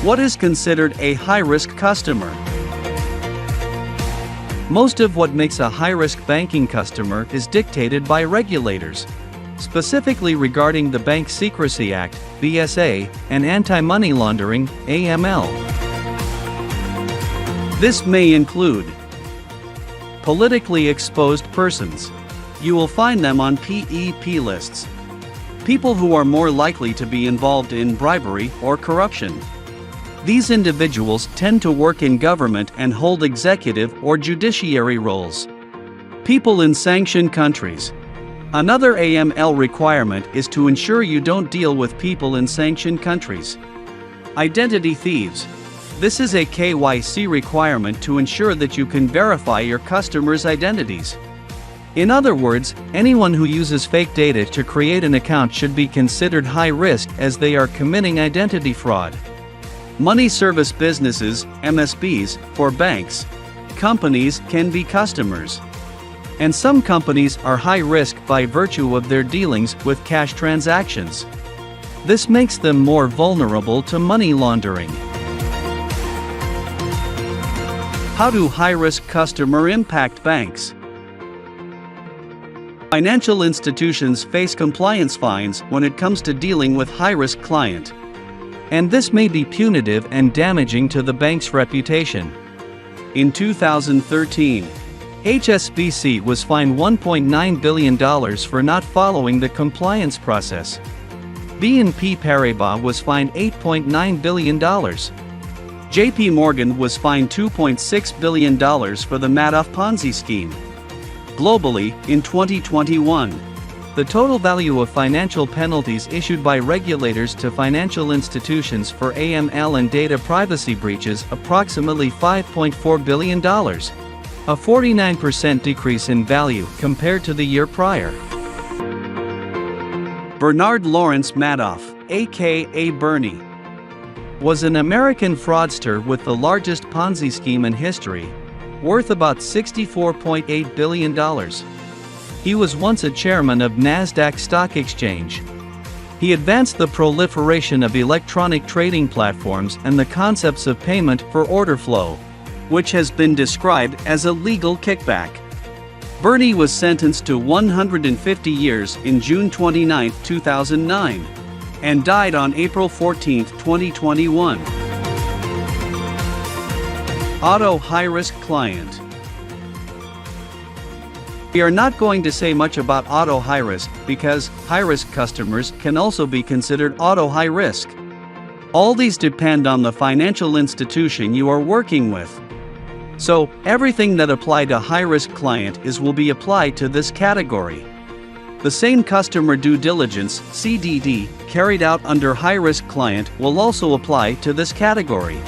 What is considered a high-risk customer? Most of what makes a high-risk banking customer is dictated by regulators, specifically regarding the Bank Secrecy Act, BSA, and Anti Money Laundering, AML. This may include politically exposed persons. You will find them on PEP lists. People who are more likely to be involved in bribery or corruption. These individuals tend to work in government and hold executive or judiciary roles. People in sanctioned countries. Another AML requirement is to ensure you don't deal with people in sanctioned countries. Identity thieves. This is a KYC requirement to ensure that you can verify your customers' identities. In other words, anyone who uses fake data to create an account should be considered high risk as they are committing identity fraud. Money service businesses, MSBs, for banks. Companies can be customers. And some companies are high risk by virtue of their dealings with cash transactions. This makes them more vulnerable to money laundering. How do high-risk customers impact banks? Financial institutions face compliance fines when it comes to dealing with high-risk clients. And this may be punitive and damaging to the bank's reputation. In 2013, HSBC was fined $1.9 billion for not following the compliance process. BNP Paribas was fined $8.9 billion. JP Morgan was fined $2.6 billion for the Madoff Ponzi scheme. Globally, in 2021, the total value of financial penalties issued by regulators to financial institutions for AML and data privacy breaches approximately $5.4 billion, a 49% decrease in value compared to the year prior. Bernard Lawrence Madoff, aka Bernie, was an American fraudster with the largest Ponzi scheme in history, worth about $64.8 billion. He was once a chairman of NASDAQ Stock Exchange. He advanced the proliferation of electronic trading platforms and the concepts of payment for order flow, which has been described as a legal kickback. Bernie was sentenced to 150 years in June 29, 2009, and died on April 14, 2021. Auto high-risk client. We are not going to say much about auto high-risk because high-risk customers can also be considered auto high-risk. All these depend on the financial institution you are working with. So, everything that applies to high-risk client will be applied to this category. The same customer due diligence (CDD) carried out under high-risk client will also apply to this category.